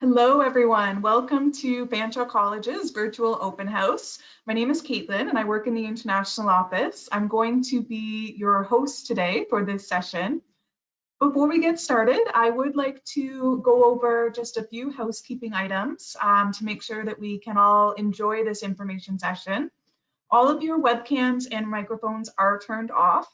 Hello, everyone. Welcome to Fanshawe College's virtual open house. My name is Caitlin and I work in the international office. I'm going to be your host today for this session. Before we get started, I would like to go over just a few housekeeping items to make sure that we can all enjoy this information session. All of your webcams and microphones are turned off.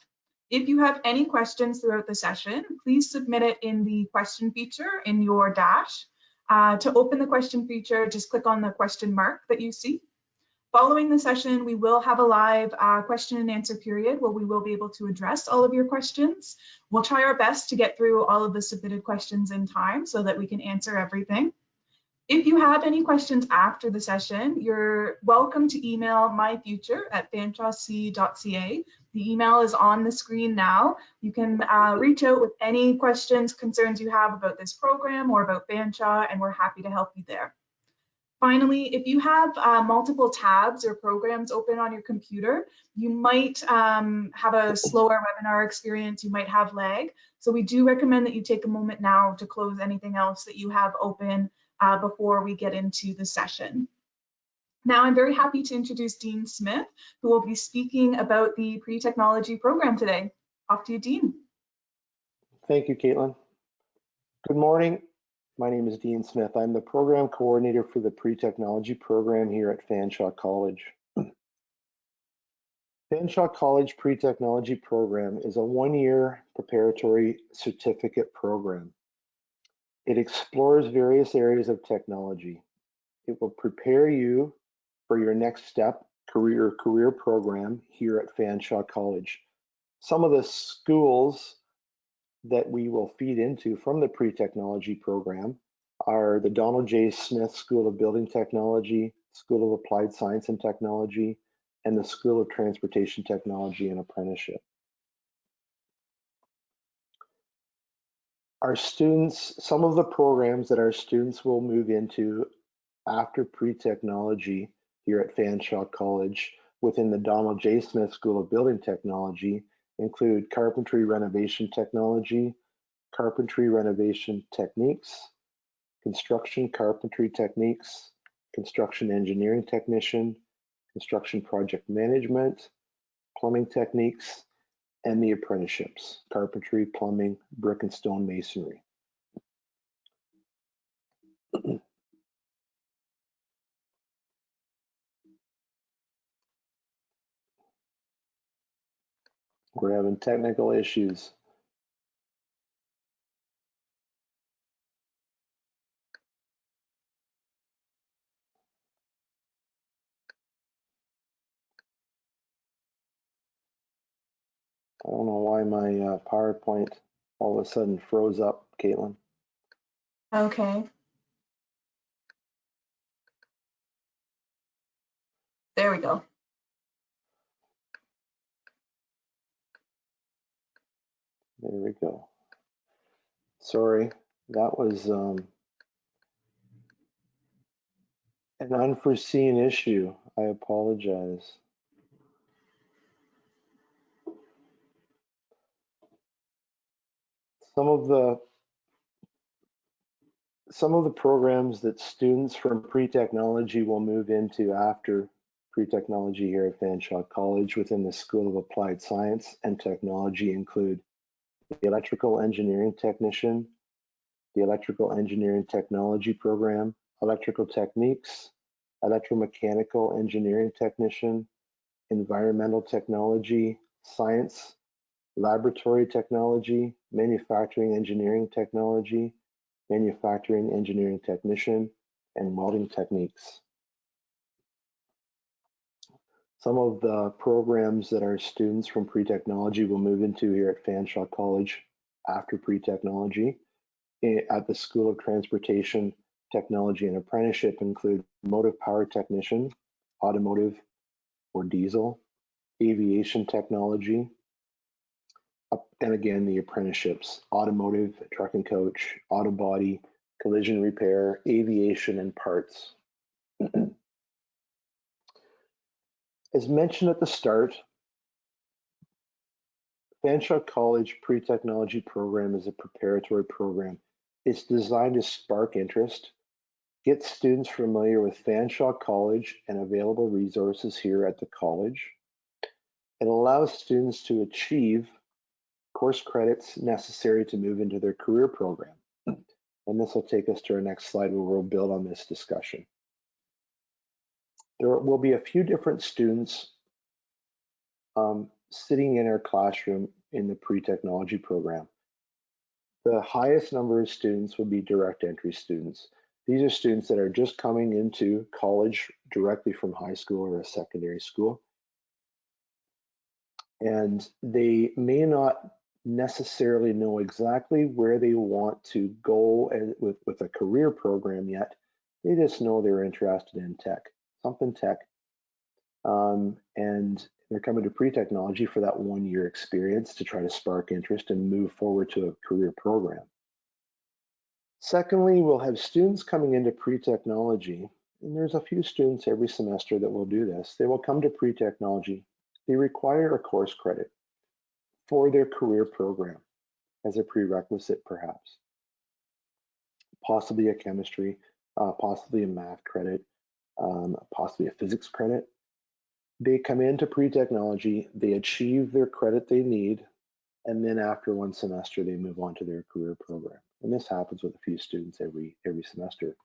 If you have any questions throughout the session, please submit it in the question feature in your dash. To open the question feature, just click on the question mark that you see. Following the session, we will have a live question and answer period where we will be able to address all of your questions. We'll try our best to get through all of the submitted questions in time so that we can answer everything. If you have any questions after the session, you're welcome to email myfuture@fanshawec.ca. The email is on the screen now. You can reach out with any questions, concerns you have about this program or about Fanshawe, and we're happy to help you there. Finally, if you have multiple tabs or programs open on your computer, you might have a slower webinar experience, you might have lag. So we do recommend that you take a moment now to close anything else that you have open before we get into the session. Now I'm very happy to introduce Dean Smith, who will be speaking about the pre-technology program today. Off to you, Dean. Thank you, Caitlin. Good morning. My name is Dean Smith. I'm the program coordinator for the pre-technology program here at Fanshawe College. Fanshawe College pre-technology program is a one-year preparatory certificate program. It explores various areas of technology. It will prepare you for your next step career program here at Fanshawe College. Some of the schools that we will feed into from the pre-technology program are the Donald J. Smith School of Building Technology, School of Applied Science and Technology, and the School of Transportation Technology and Apprenticeship. Our students, some of the programs that our students will move into after pre-technology here at Fanshawe College within the Donald J. Smith School of Building Technology include carpentry renovation technology, carpentry renovation techniques, construction carpentry techniques, construction engineering technician, construction project management, plumbing techniques, and the apprenticeships, carpentry, plumbing, brick and stone masonry. We're having technical issues. I don't know why my PowerPoint all of a sudden froze up, Caitlin. Okay. There we go. There we go. Sorry, that was an unforeseen issue. I apologize. Some of the programs that students from pre-technology will move into after pre-technology here at Fanshawe College within the School of Applied Science and Technology include the Electrical Engineering Technician, the Electrical Engineering Technology Program, Electrical Techniques, Electromechanical Engineering Technician, Environmental Technology, Science, Laboratory Technology, Manufacturing Engineering Technology, Manufacturing Engineering Technician, and Welding Techniques. Some of the programs that our students from pre-technology will move into here at Fanshawe College after pre-technology at the School of Transportation Technology and Apprenticeship include motive power technician, automotive or diesel, aviation technology, and again, the apprenticeships, automotive, truck and coach, auto body, collision repair, aviation, and parts. As mentioned at the start, Fanshawe College pre-technology program is a preparatory program. It's designed to spark interest get students familiar with Fanshawe College and available resources here at the college. It allows students to achieve course credits necessary to move into their career program. And this will take us to our next slide where we'll build on this discussion. There will be a few different students sitting in our classroom in the pre-technology program. The highest number of students will be direct entry students. These are students that are just coming into college directly from high school or a secondary school. And they may not necessarily know exactly where they want to go with a career program yet. They just know they're interested in tech, something tech. And they're coming to pre-technology for that 1 year experience to try to spark interest and move forward to a career program. Secondly, we'll have students coming into pre-technology, and there's a few students every semester that will do this. They will come to pre-technology. They require a course credit for their career program as a prerequisite, perhaps. Possibly a chemistry, possibly a math credit, possibly a physics credit. They come into pre-technology, they achieve their credit they need, and then after 1 semester, they move on to their career program. And this happens with a few students every semester.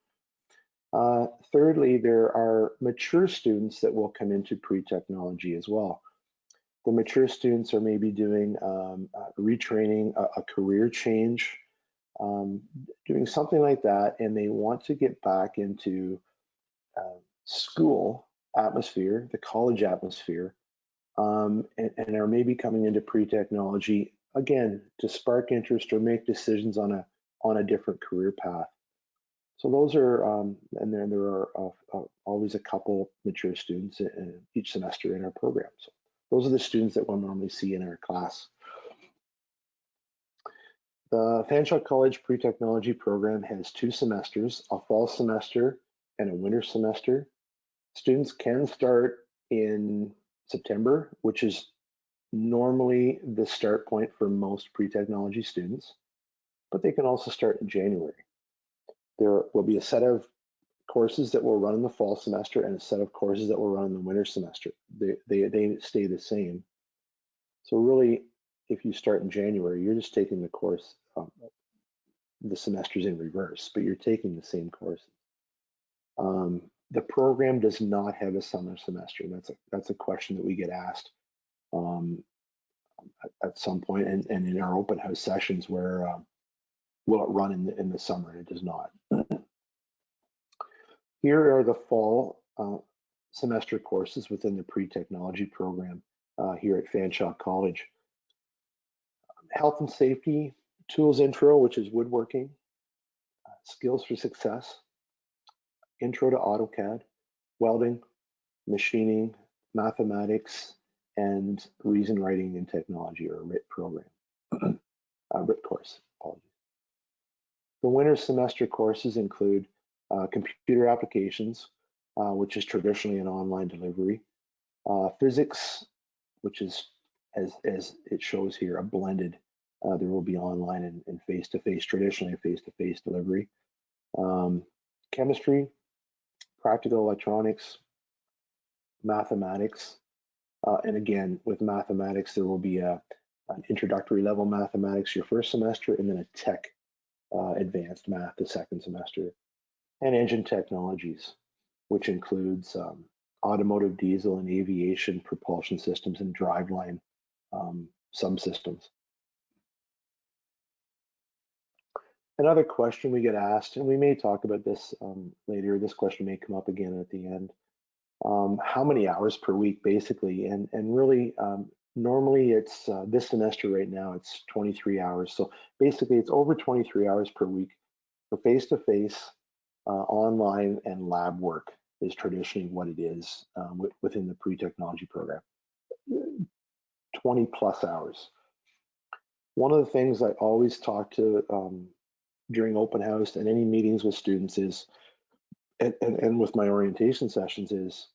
Thirdly, there are mature students that will come into pre-technology as well. The mature students are maybe doing retraining, a career change, doing something like that, and they want to get back into school atmosphere, the college atmosphere, and are maybe coming into pre-technology again to spark interest or make decisions on a different career path. So those are, and then there are always a couple mature students each semester in our program. So those are the students that we'll normally see in our class. The Fanshawe College Pre-Technology program has 2 semesters, a fall semester and a winter semester. Students can start in September, which is normally the start point for most pre-technology students, but they can also start in January. There will be a set of courses that will run in the fall semester and a set of courses that will run in the winter semester. They stay the same. So really, if you start in January, you're just taking the course, the semesters in reverse, but you're taking the same courses. The program does not have a summer semester. That's a question that we get asked at some point, and in our open house sessions where will it run in the summer? It does not. Here are the fall semester courses within the pre-technology program here at Fanshawe College. Health and safety, tools intro, which is woodworking, skills for success, intro to AutoCAD, welding, machining, mathematics, and reason writing and technology, or RIT program, RIT course, apologies. The winter semester courses include computer applications, which is traditionally an online delivery, physics, which is, as it shows here, a blended, there will be online and face-to-face, traditionally a face-to-face delivery. Chemistry, practical electronics, mathematics, and again, with mathematics, there will be an introductory level mathematics your first semester, and then a tech advanced math the second semester, and engine technologies, which includes automotive, diesel, and aviation propulsion systems and driveline subsystems. Another question we get asked, and we may talk about this later, this question may come up again at the end. How many hours per week, basically? And really, normally it's this semester right now, it's 23 hours. So basically, it's over 23 hours per week for face-to-face, online, and lab work is traditionally what it is within the pre-technology program. 20 plus hours. One of the things I always talk to during open house and any meetings with students is, and with my orientation sessions, is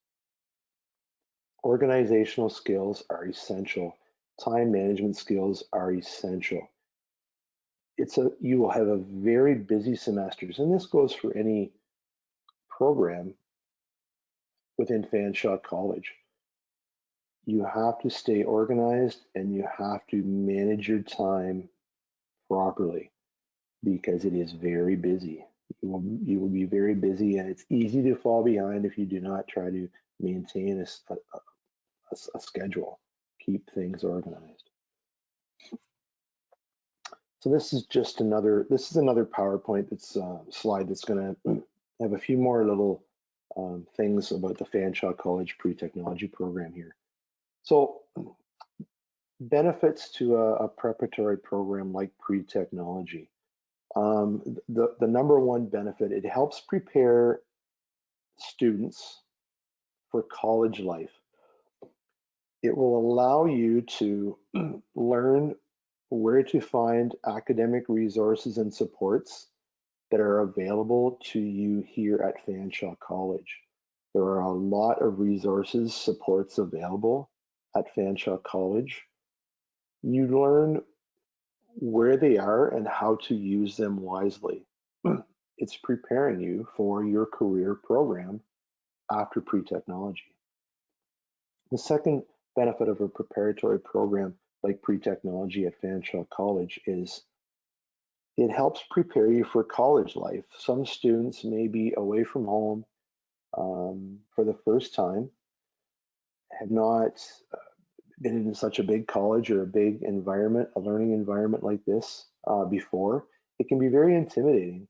organizational skills are essential. Time management skills are essential. You will have a very busy semesters, and this goes for any program within Fanshawe College. You have to stay organized and you have to manage your time properly because it is very busy. You will be very busy, and it's easy to fall behind if you do not try to maintain a schedule, keep things organized. So this is just another PowerPoint that's slide that's going to have a few more little things about the Fanshawe College pre-technology program here. So benefits to a preparatory program like pre-technology. The number one benefit, it helps prepare students for college life. It will allow you to learn where to find academic resources and supports that are available to you here at Fanshawe College. There are a lot of resources, supports available at Fanshawe College. You learn where they are and how to use them wisely. It's preparing you for your career program after pre-technology. The second benefit of a preparatory program like pre-technology at Fanshawe College is it helps prepare you for college life. Some students may be away from home for the first time, have not been in such a big college or a big environment, a learning environment like this before. It can be very intimidating.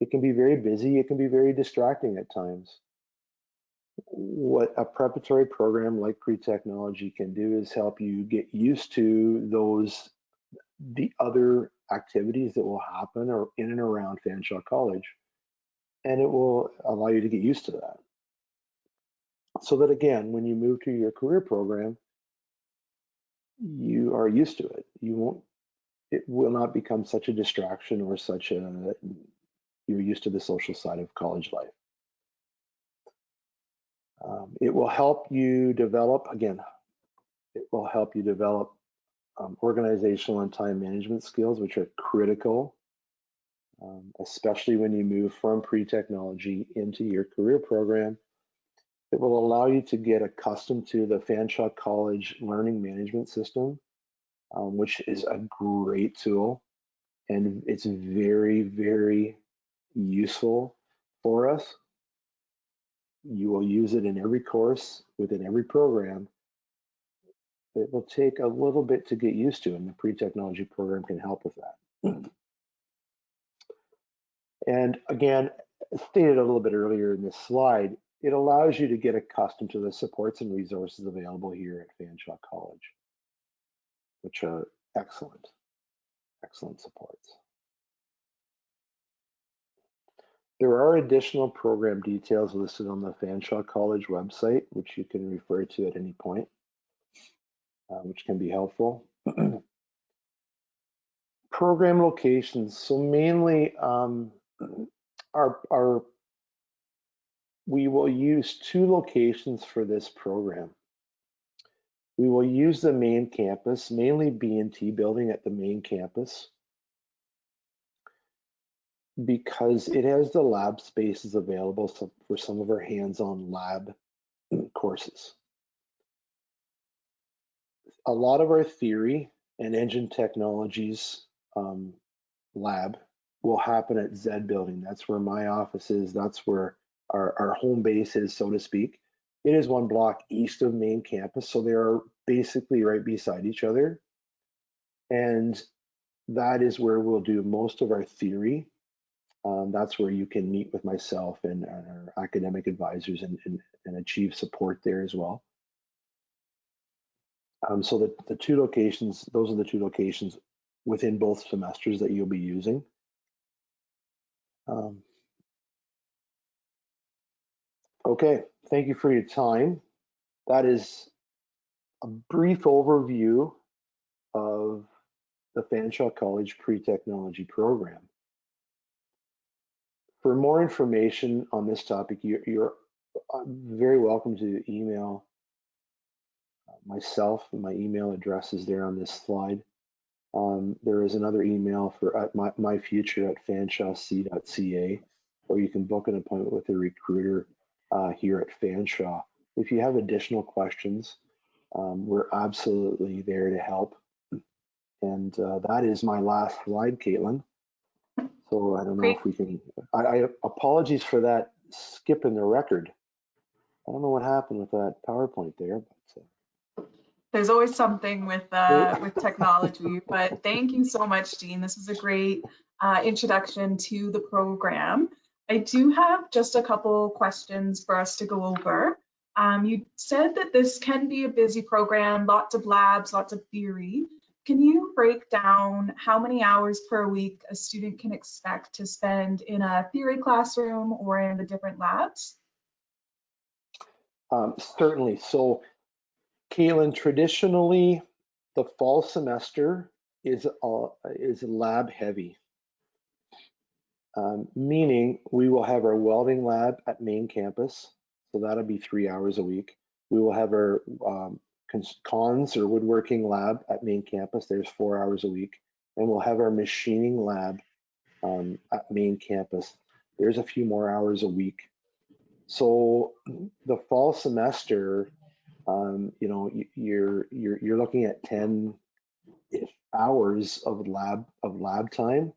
It can be very busy. It can be very distracting at times. What a preparatory program like pre-technology can do is help you get used to the other activities that will happen or in and around Fanshawe College, and it will allow you to get used to that. So that again, when you move to your career program, you are used to it. It will not become such a distraction or you're used to the social side of college life. It will help you develop, organizational and time management skills, which are critical, especially when you move from pre-technology into your career program. It will allow you to get accustomed to the Fanshawe College learning management system, which is a great tool, and it's very, very useful for us. You will use it in every course, within every program. It will take a little bit to get used to, and the pre-technology program can help with that. And again, stated a little bit earlier in this slide, it allows you to get accustomed to the supports and resources available here at Fanshawe College, which are excellent, excellent supports. There are additional program details listed on the Fanshawe College website, which you can refer to at any point, which can be helpful. Program locations. So mainly we will use 2 locations for this program. We will use the main campus, mainly B&T building at the main campus, because it has the lab spaces available for some of our hands-on lab courses. A lot of our theory and engine technologies lab will happen at Z building. That's where my office is. That's where our home base is, so to speak. It is 1 block east of main campus, so they are basically right beside each other. And that is where we'll do most of our theory. That's where you can meet with myself and our academic advisors and achieve support there as well. So the 2 locations, those are the 2 locations within both semesters that you'll be using. Okay, thank you for your time. That is a brief overview of the Fanshawe College pre-technology program. For more information on this topic, you're very welcome to email myself. My email address is there on this slide. There is another email for myfuture@fanshawec.ca. or you can book an appointment with a recruiter here at Fanshawe. If you have additional questions, we're absolutely there to help. And that is my last slide, Caitlin. So I don't know Great. if we can, I apologies for that skip in the record. I don't know what happened with that PowerPoint there, but There's always something with technology, but thank you so much, Dean. This was a great introduction to the program. I do have just a couple questions for us to go over. You said that this can be a busy program, lots of labs, lots of theory. Can you break down how many hours per week a student can expect to spend in a theory classroom or in the different labs? certainly. So, Caitlin, traditionally, the fall semester is lab heavy, meaning we will have our welding lab at main campus, so that'll be 3 hours a week. We will have our cons or woodworking lab at main campus. There's 4 hours a week, and we'll have our machining lab at main campus. There's a few more hours a week. So the fall semester, you know, you're looking at 10 hours of lab time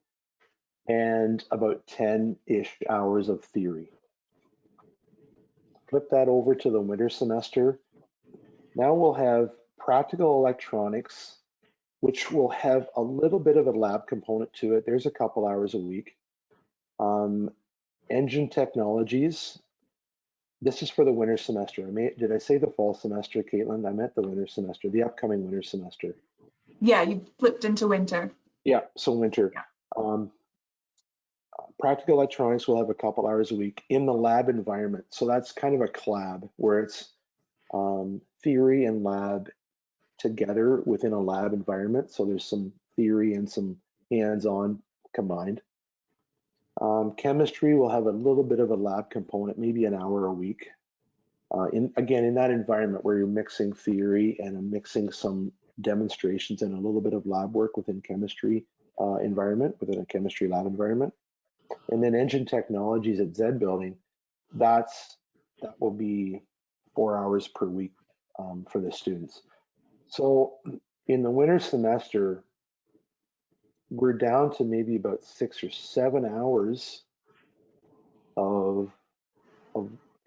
and about 10-ish hours of theory. Flip that over to the winter semester. Now we'll have practical electronics, which will have a little bit of a lab component to it. There's a couple hours a week. Engine technologies. This is for the winter semester. Did I say the fall semester, Caitlin? I meant the winter semester, the upcoming winter semester. Yeah, you flipped into winter. Yeah, so winter. Yeah. Practical electronics will have a couple hours a week in the lab environment. So that's kind of a collab where it's theory and lab together within a lab environment. So there's some theory and some hands-on combined. Chemistry will have a little bit of a lab component, maybe an hour a week. Again, in that environment where you're mixing theory and mixing some demonstrations and a little bit of lab work within chemistry environment, within a chemistry lab environment. And then engine technologies at Z building, that will be 4 hours per week for the students. So in the winter semester, we're down to maybe about 6 or 7 hours of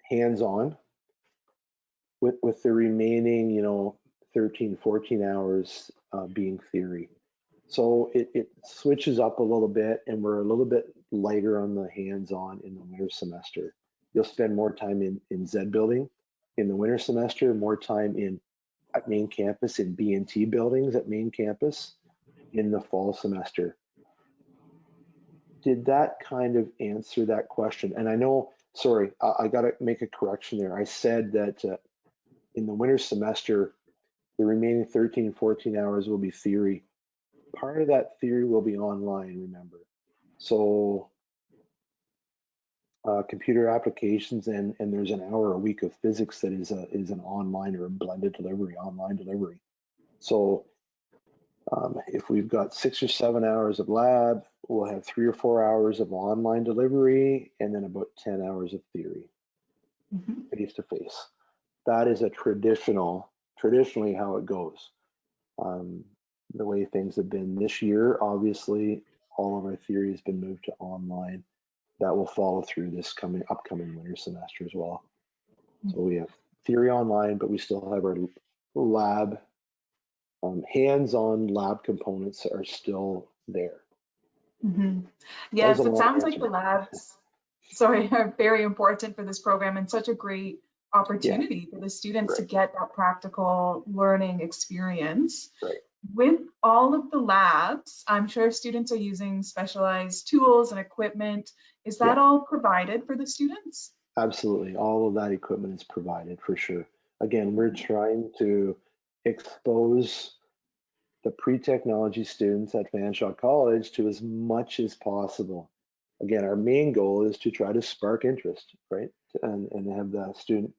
hands-on with the remaining, you know, 13, 14 hours being theory. So it switches up a little bit and we're a little bit lighter on the hands-on in the winter semester. You'll spend more time in Z building in the winter semester, more time at main campus in B&T buildings at main campus in the fall semester. Did that kind of answer that question? And I know, sorry, I got to make a correction there. I said that in the winter semester, the remaining 13, 14 hours will be theory. Part of that theory will be online, remember. So computer applications and there's an hour a week of physics that is an online or a blended delivery, online delivery. So if we've got 6 or 7 hours of lab, we'll have 3 or 4 hours of online delivery and then about 10 hours of theory, face to face. That is traditionally how it goes. The way things have been this year, obviously, all of our theory has been moved to online. That will follow through this upcoming winter semester as well. So we have theory online, but we still have our lab, hands-on lab components are still there. Yes, it sounds like the labs, sorry, are very important for this program and such a great opportunity for the students to get that practical learning experience. Right. With all of the labs, I'm sure students are using specialized tools and equipment. Is that all provided for the students? Absolutely. All of that equipment is provided for sure. Again, we're trying to expose the pre-technology students at Fanshawe College to as much as possible. Again, our main goal is to try to spark interest, right? And have the student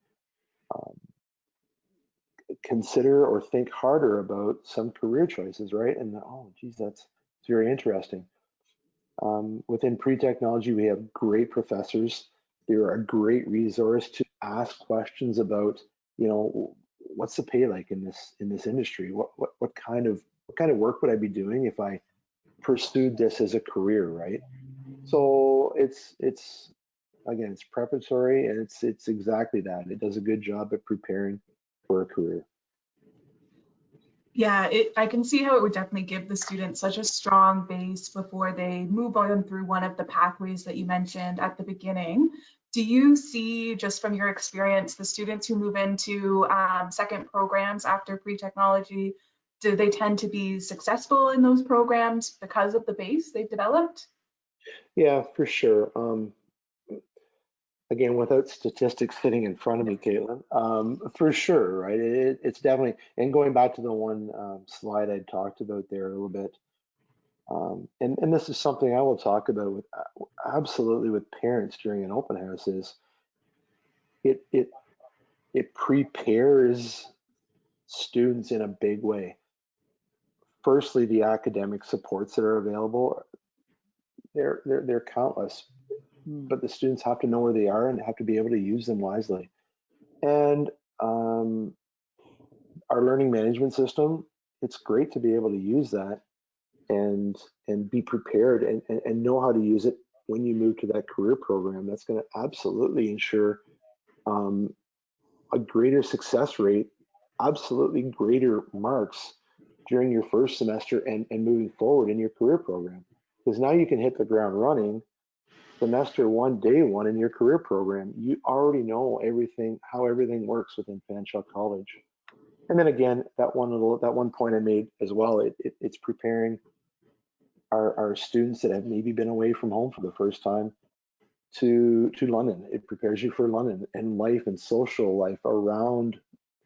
consider or think harder about some career choices, right? And oh, geez, that's very interesting. Within pre-technology, we have great professors. They're a great resource to ask questions about, what's the pay like in this industry? What kind of work would I be doing if I pursued this as a career, right? So it's again, it's preparatory, and it's exactly that. It does a good job at preparing for a career. Yeah, I can see how it would definitely give the students such a strong base before they move on through one of the pathways that you mentioned at the beginning. Do you see, just from your experience, the students who move into second programs after pre-technology, do they tend to be successful in those programs because of the base they've developed? Yeah, for sure. Again, without statistics sitting in front of me, Caitlin, for sure, right? It's definitely, and going back to the one slide I talked about there a little bit, and this is something I will talk about with absolutely with parents during an open house, is it prepares students in a big way. Firstly, the academic supports that are available, they're countless, but the students have to know where they are and have to be able to use them wisely. And our learning management system, it's great to be able to use that and be prepared and know how to use it when you move to that career program. That's going to absolutely ensure a greater success rate, absolutely greater marks during your first semester and moving forward in your career program. Because now you can hit the ground running semester one, day one in your career program. You already know everything, how everything works within Fanshawe College. And then again, that one point I made as well, it's preparing our students that have maybe been away from home for the first time to London. It prepares you for London and life and social life around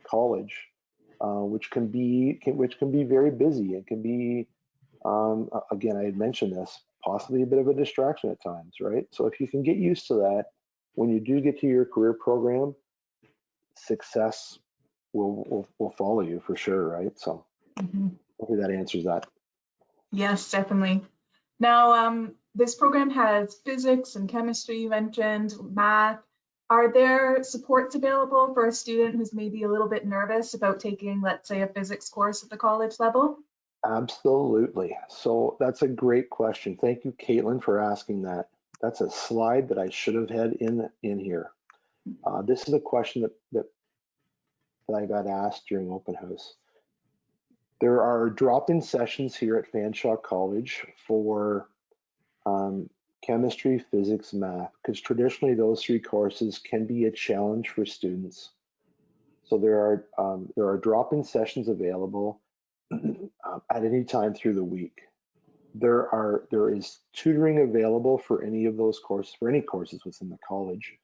college, which can be very busy. It can be, again, I had mentioned this, possibly a bit of a distraction at times, right? So if you can get used to that, when you do get to your career program, success will follow you for sure, right? So hopefully that answers that. Yes, definitely. Now, this program has physics and chemistry, you mentioned, math. Are there supports available for a student who's maybe a little bit nervous about taking, let's say, a physics course at the college level? Absolutely. So that's a great question. Thank you, Caitlin, for asking that. That's a slide that I should have had in here. This is a question that I got asked during open house. There are drop-in sessions here at Fanshawe College for chemistry, physics, math, because traditionally those three courses can be a challenge for students. So there are drop-in sessions available at any time through the week. There is tutoring available for any of those courses, for any courses within the college,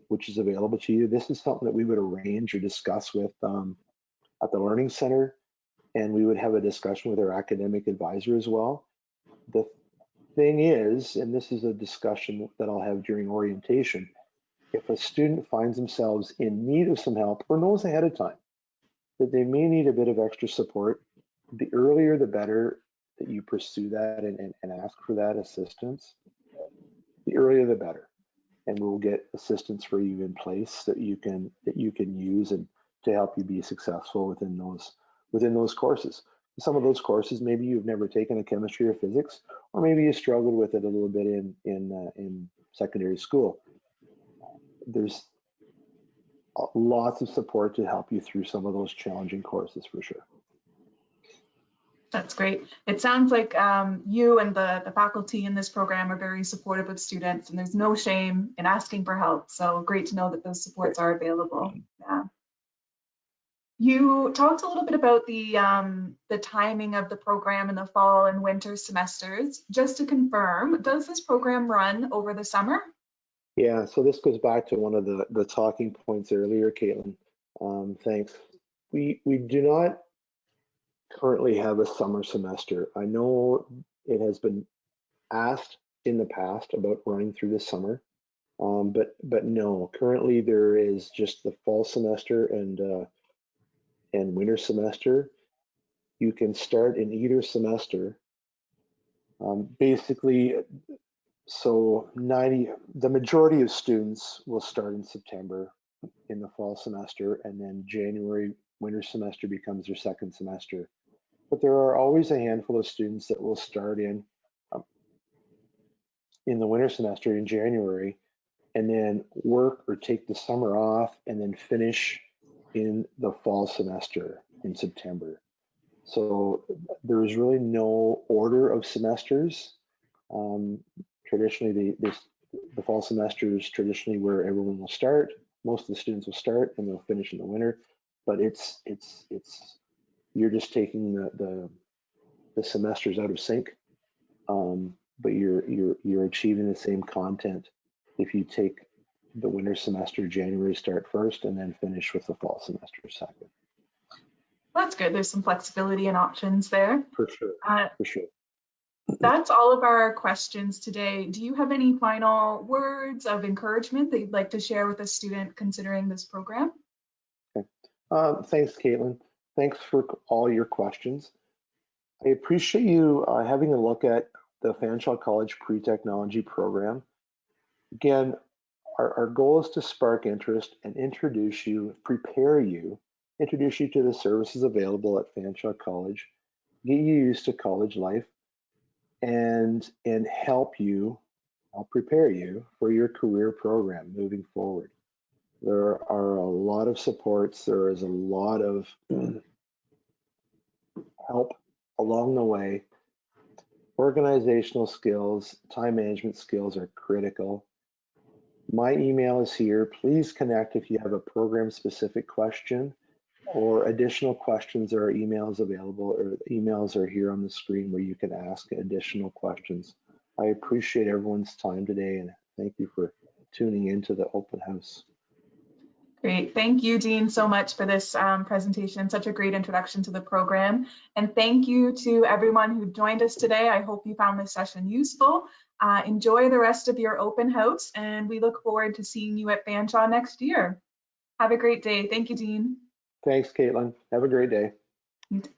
which is available to you. This is something that we would arrange or discuss with at the Learning Center, and we would have a discussion with our academic advisor as well. The thing is, and this is a discussion that I'll have during orientation, if a student finds themselves in need of some help or knows ahead of time that they may need a bit of extra support, the earlier the better that you pursue that and ask for that assistance, the earlier the better. And we'll get assistance for you in place that you can use and to help you be successful within those courses. Some of those courses, maybe you've never taken a chemistry or physics, or maybe you struggled with it a little bit in secondary school. There's lots of support to help you through some of those challenging courses for sure. That's great. It sounds like you and the faculty in this program are very supportive of students, and there's no shame in asking for help. So great to know that those supports are available. Yeah. You talked a little bit about the timing of the program in the fall and winter semesters. Just to confirm, does this program run over the summer? Yeah, so this goes back to one of the talking points earlier, Caitlin. Thanks. We do not currently have a summer semester. I know it has been asked in the past about running through the summer, but no. Currently, there is just the fall semester and winter semester. You can start in either semester Basically, so the majority of students will start in September in the fall semester, and then January winter semester becomes their second semester. But there are always a handful of students that will start in the winter semester in January, and then work or take the summer off, and then finish in the fall semester in September. So there is really no order of semesters. Traditionally, the fall semester is traditionally where everyone will start. Most of the students will start, and they'll finish in the winter. But it's you're just taking the semesters out of sync, but you're achieving the same content if you take the winter semester January start first, and then finish with the fall semester second. That's good. There's some flexibility and options there. For sure. For sure. That's all of our questions today. Do you have any final words of encouragement that you'd like to share with a student considering this program? Okay. Thanks, Caitlin. Thanks for all your questions. I appreciate you having a look at the Fanshawe College Pre-Technology program. Again, our goal is to spark interest and introduce you to the services available at Fanshawe College, get you used to college life, and help prepare you for your career program moving forward. There are a lot of supports. There is a lot of help along the way. Organizational skills, time management skills are critical. My email is here. Please connect if you have a program-specific question or additional questions. There are emails available, or emails are here on the screen where you can ask additional questions. I appreciate everyone's time today, and thank you for tuning into the open house. Great. Thank you, Dean, so much for this presentation. Such a great introduction to the program. And thank you to everyone who joined us today. I hope you found this session useful. Enjoy the rest of your open house, and we look forward to seeing you at Fanshawe next year. Have a great day. Thank you, Dean. Thanks, Caitlin. Have a great day. You too.